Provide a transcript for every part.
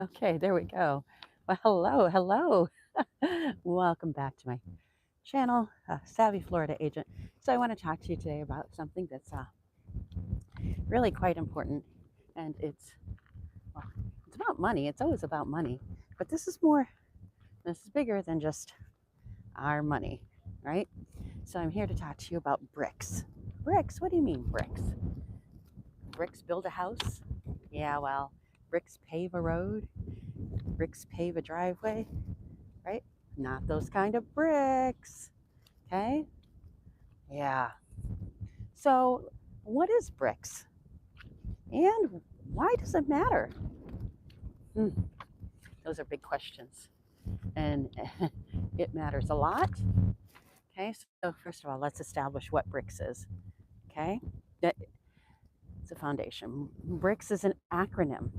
Okay, there we go. Well, hello, hello. Welcome back to my channel, Savvy Florida Agent. So I want to talk to you today about something that's really quite important, and well, it's about money. It's always about money, but this is more. This is bigger than just our money, right? So I'm here to talk to you about bricks. Bricks? What do you mean bricks? Bricks build a house? Yeah, well, bricks pave a road. Bricks pave a driveway, right? Not those kind of bricks. Okay? Yeah. So, what is BRICS? And why does it matter? Hmm, those are big questions. And it matters a lot. Okay, so first of all, let's establish what BRICS is. Okay? It's a foundation. BRICS is an acronym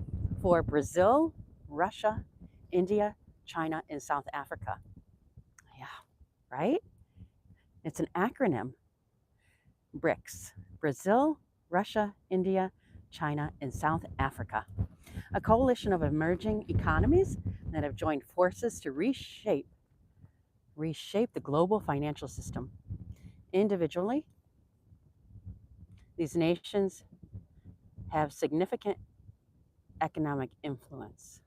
for Brazil, Russia, India, China, and South Africa. Yeah, right? It's an acronym. BRICS: Brazil, Russia, India, China, and South Africa. A coalition of emerging economies that have joined forces to reshape the global financial system. Individually, these nations have significant economic influence.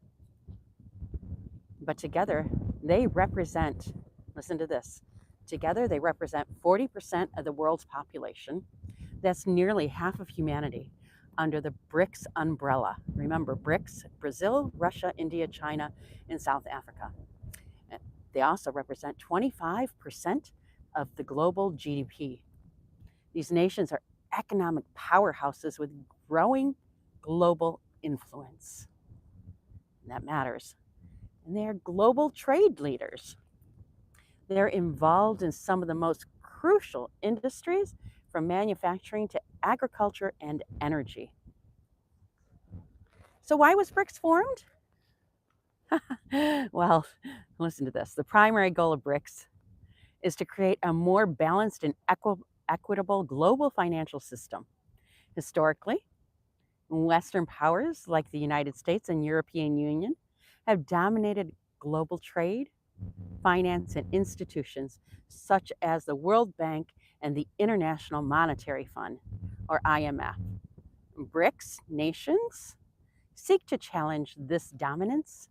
But together, they represent, listen to this, together they represent 40% of the world's population. That's nearly half of humanity under the BRICS umbrella. Remember, BRICS: Brazil, Russia, India, China, and South Africa. They also represent 25% of the global GDP. These nations are economic powerhouses with growing global influence. And that matters. And they are global trade leaders. They're involved in some of the most crucial industries, from manufacturing to agriculture and energy. So, why was BRICS formed? Well, listen to this. The primary goal of BRICS is to create a more balanced and equitable global financial system. Historically, Western powers like the United States and European Union have dominated global trade, finance, and institutions such as the World Bank and the International Monetary Fund, or IMF. BRICS nations seek to challenge this dominance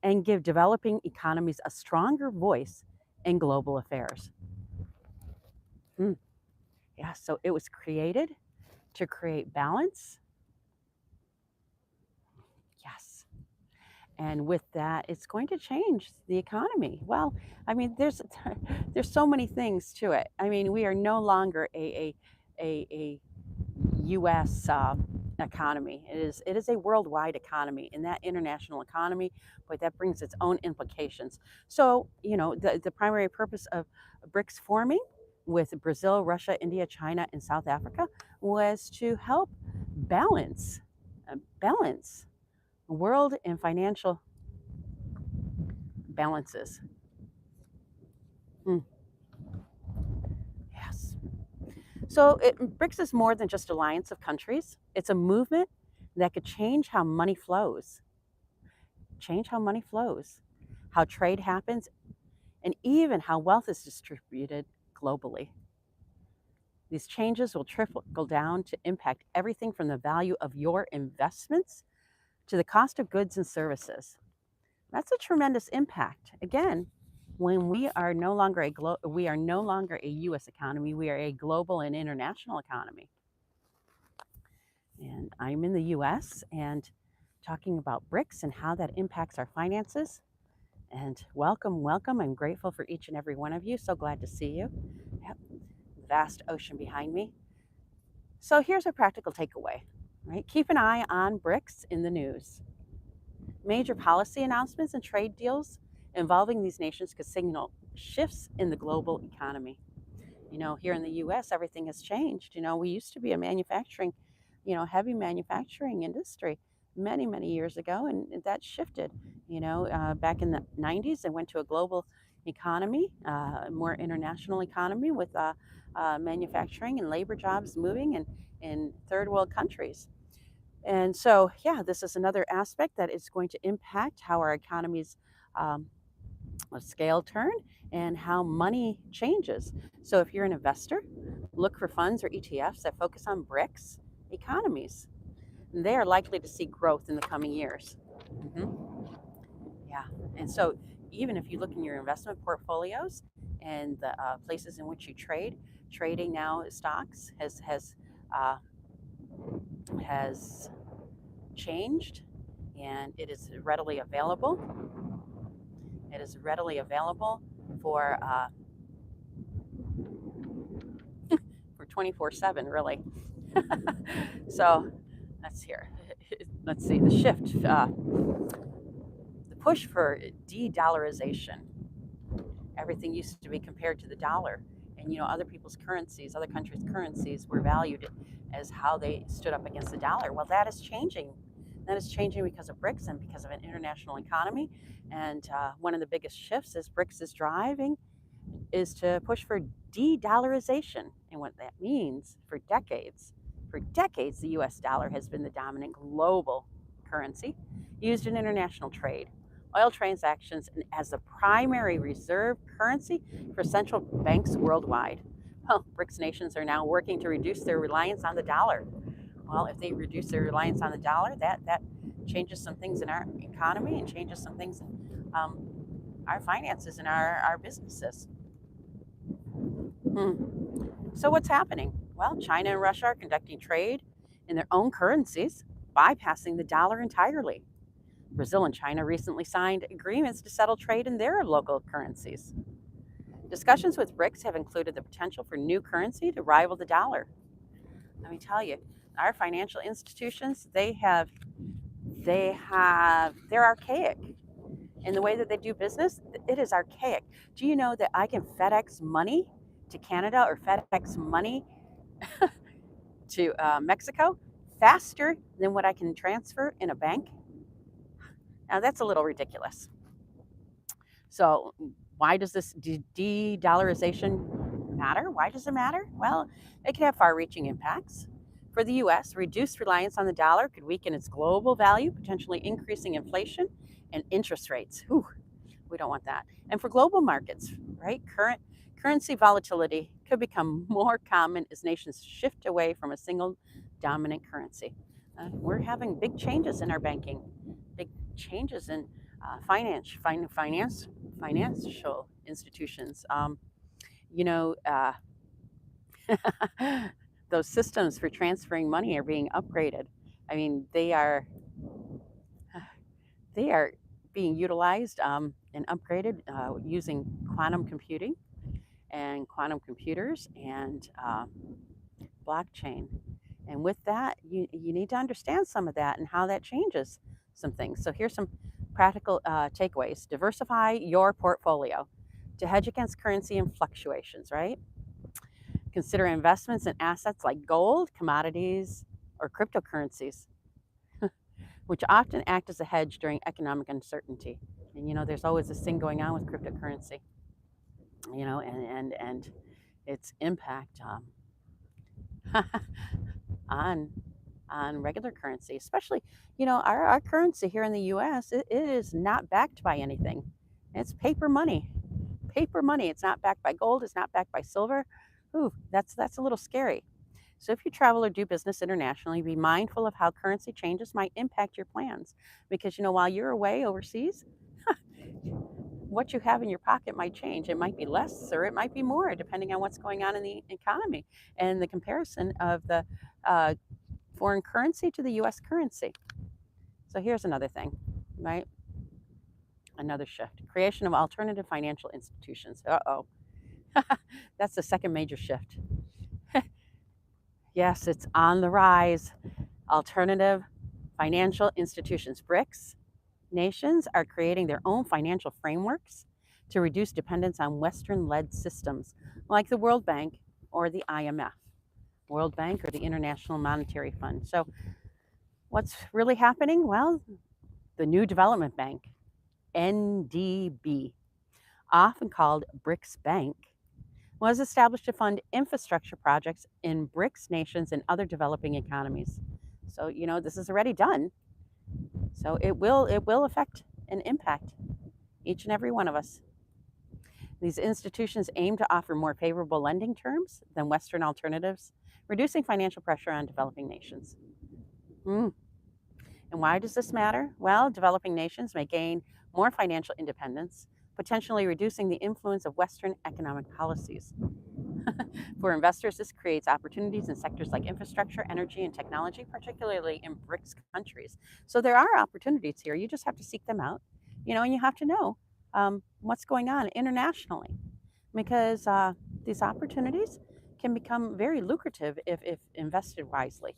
and give developing economies a stronger voice in global affairs. Hmm. Yeah, so it was created to create balance. Yes. And with that, it's going to change the economy. Well, I mean, there's so many things to it. I mean, we are no longer a U.S. Economy. It is a worldwide economy, and that international economy, but that brings its own implications. So, the primary purpose of BRICS forming, with Brazil, Russia, India, China, and South Africa, was to help balance world and financial balances. Mm, yes. So BRICS is more than just alliance of countries. It's a movement that could change how money flows, how trade happens, and even how wealth is distributed globally. These changes will trickle down to impact everything from the value of your investments to the cost of goods and services. That's a tremendous impact. Again, when we are no longer a U.S. economy, we are a global and international economy. And I'm in the U.S. and talking about BRICS and how that impacts our finances. And welcome, welcome. I'm grateful for each and every one of you. So glad to see you. Yep, vast ocean behind me. So here's a practical takeaway, right? Keep an eye on BRICS in the news. Major policy announcements and trade deals involving these nations could signal shifts in the global economy. Here in the US, everything has changed. We used to be a heavy manufacturing industry many, many years ago, and that shifted. Back in the 90s, it went to a global economy, more international economy with manufacturing and labor jobs moving in third world countries. And so, yeah, this is another aspect that is going to impact how our economies um, scale turn and how money changes. So, if you're an investor, look for funds or ETFs that focus on BRICS economies. They are likely to see growth in the coming years. Mhm. Yeah. And so, even if you look in your investment portfolios and the places in which you trade, trading now stocks has changed, and it is readily available. It is readily available for uh, for 24/7, really. So let's here. Let's see the shift, the push for de-dollarization. Everything used to be compared to the dollar, and other people's currencies, other countries' currencies were valued as how they stood up against the dollar. Well, that is changing. That is changing because of BRICS and because of an international economy. And one of the biggest shifts is BRICS is driving is to push for de-dollarization. And what that means for decades, the US dollar has been the dominant global currency used in international trade, oil transactions, and as the primary reserve currency for central banks worldwide. Well, BRICS nations are now working to reduce their reliance on the dollar. Well, if they reduce their reliance on the dollar, that changes some things in our economy and changes some things in our finances and our businesses. So what's happening? Well, China and Russia are conducting trade in their own currencies, bypassing the dollar entirely. Brazil and China recently signed agreements to settle trade in their local currencies. Discussions with BRICS have included the potential for new currency to rival the dollar. Let me tell you, our financial institutions, they're archaic. In the way that they do business, it is archaic. Do you know that I can FedEx money to Canada or FedEx money to Mexico faster than what I can transfer in a bank? Now, that's a little ridiculous. So, why does this de-dollarization matter? Why does it matter? Well, it can have far reaching impacts. For the US, reduced reliance on the dollar could weaken its global value, potentially increasing inflation and interest rates. Whew, we don't want that. And for global markets, right, currency volatility could become more common as nations shift away from a single dominant currency. We're having big changes in our banking, big changes in financial institutions. You know, uh, those systems for transferring money are being upgraded. I mean, they are being utilized and upgraded using quantum computing and quantum computers and blockchain. And with that, you need to understand some of that and how that changes some things. So here's some practical takeaways. Diversify your portfolio to hedge against currency and fluctuations, right? Consider investments in assets like gold, commodities, or cryptocurrencies, which often act as a hedge during economic uncertainty. And there's always this thing going on with cryptocurrency, and its impact on regular currency, especially our currency here in the U.S. It is not backed by anything. It's paper money. Paper money. It's not backed by gold. It's not backed by silver. Ooh, that's a little scary. So if you travel or do business internationally, be mindful of how currency changes might impact your plans, because while you're away overseas, what you have in your pocket might change. It might be less or it might be more, depending on what's going on in the economy and the comparison of the uh, foreign currency to the US currency. So here's another thing, right? Another shift. Creation of alternative financial institutions. Uh-oh. That's the second major shift. Yes, it's on the rise. Alternative financial institutions. BRICS nations are creating their own financial frameworks to reduce dependence on Western-led systems like the World Bank or the IMF. World Bank or the International Monetary Fund. So what's really happening? Well, the New Development Bank, NDB, often called BRICS Bank, was established to fund infrastructure projects in BRICS nations and other developing economies. So, this is already done. So it will affect and impact each and every one of us. These institutions aim to offer more favorable lending terms than Western alternatives, reducing financial pressure on developing nations. Mm. And why does this matter? Well, developing nations may gain more financial independence, potentially reducing the influence of Western economic policies. For investors, this creates opportunities in sectors like infrastructure, energy, and technology, particularly in BRICS countries. So there are opportunities here. You just have to seek them out, and you have to know what's going on internationally, because these opportunities can become very lucrative if invested wisely.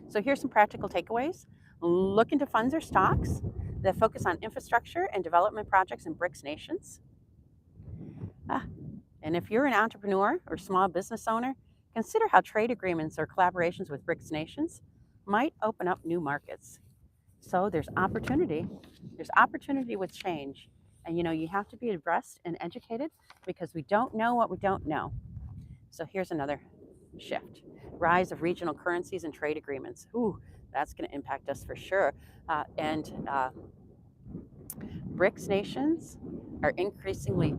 So here's some practical takeaways. Look into funds or stocks that focus on infrastructure and development projects in BRICS nations. And if you're an entrepreneur or small business owner, consider how trade agreements or collaborations with BRICS nations might open up new markets. So there's opportunity. There's opportunity with change. And you have to be abreast and educated, because we don't know what we don't know. So here's another shift. Rise of regional currencies and trade agreements. Ooh, that's going to impact us for sure. And BRICS nations are increasingly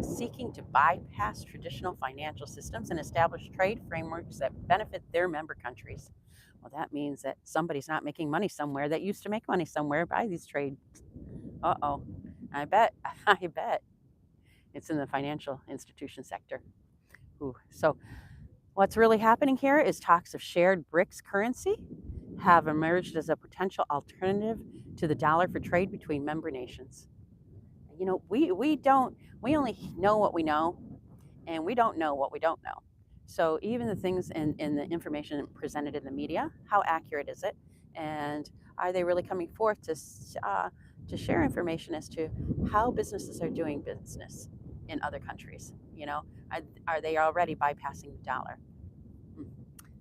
seeking to bypass traditional financial systems and establish trade frameworks that benefit their member countries. Well, that means that somebody's not making money somewhere that used to make money somewhere by these trades. Uh-oh. I bet it's in the financial institution sector. Ooh. So what's really happening here is talks of shared BRICS currency have emerged as a potential alternative to the dollar for trade between member nations. We only know what we know, and we don't know what we don't know. So even the things in the information presented in the media, how accurate is it, and are they really coming forth to share information as to how businesses are doing business in other countries? Are they already bypassing the dollar?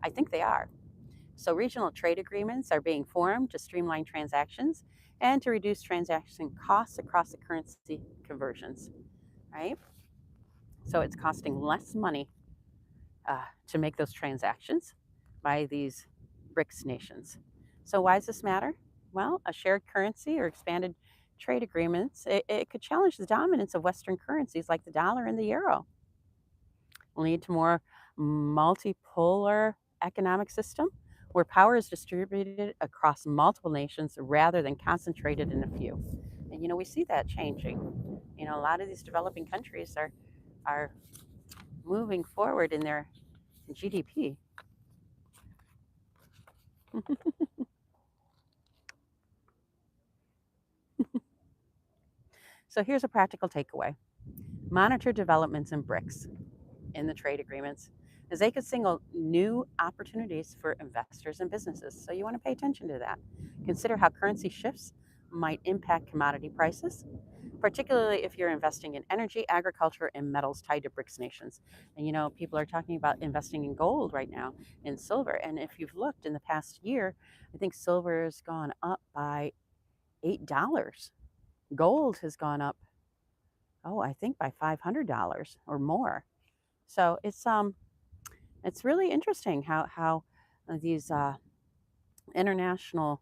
I think they are. So regional trade agreements are being formed to streamline transactions and to reduce transaction costs across the currency conversions, right? So it's costing less money to make those transactions by these BRICS nations. So why does this matter? Well, a shared currency or expanded trade agreements, it could challenge the dominance of Western currencies like the dollar and the euro, lead to more multipolar economic system where power is distributed across multiple nations rather than concentrated in a few. And we see that changing. A lot of these developing countries are moving forward in their GDP. So here's a practical takeaway. Monitor developments in BRICS in the trade agreements, as they could signal new opportunities for investors and businesses. So you want to pay attention to that. Consider how currency shifts might impact commodity prices, particularly if you're investing in energy, agriculture, and metals tied to BRICS nations. And people are talking about investing in gold right now, in silver. And if you've looked in the past year, I think silver has gone up by $8. Gold has gone up, I think by $500 or more. So it's really interesting how these international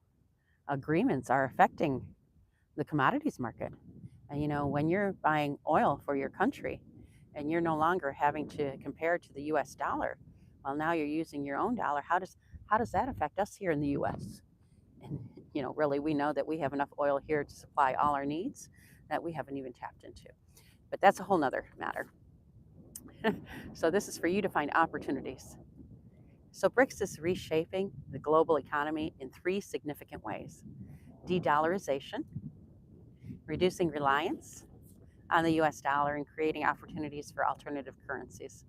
agreements are affecting the commodities market. And when you're buying oil for your country and you're no longer having to compare to the US dollar, well, now you're using your own dollar. How does that affect us here in the US? And really, we know that we have enough oil here to supply all our needs that we haven't even tapped into. But that's a whole nother matter. So this is for you to find opportunities. So BRICS is reshaping the global economy in 3 significant ways: de-dollarization, reducing reliance on the US dollar and creating opportunities for alternative currencies;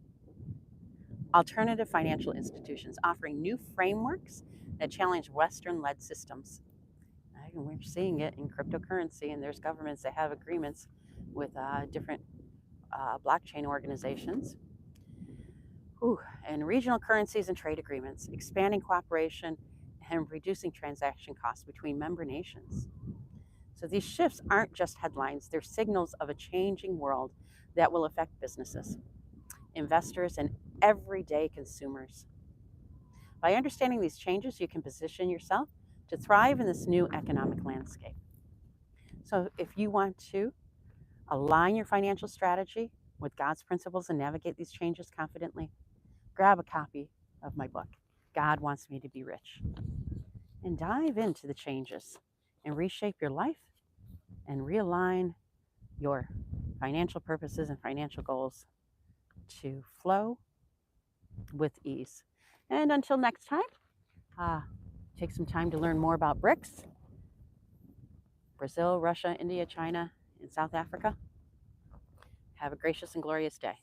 alternative financial institutions offering new frameworks that challenge Western-led systems. And we're seeing it in cryptocurrency, and there's governments that have agreements with different blockchain organizations. And regional currencies and trade agreements, expanding cooperation and reducing transaction costs between member nations. So these shifts aren't just headlines, they're signals of a changing world that will affect businesses, investors, and everyday consumers. By understanding these changes, you can position yourself to thrive in this new economic landscape. So if you want to align your financial strategy with God's principles and navigate these changes confidently, grab a copy of my book, God Wants Me to Be Rich, and dive into the changes and reshape your life and realign your financial purposes and financial goals to flow with ease. And until next time, take some time to learn more about BRICS, Brazil, Russia, India, China, and South Africa. Have a gracious and glorious day.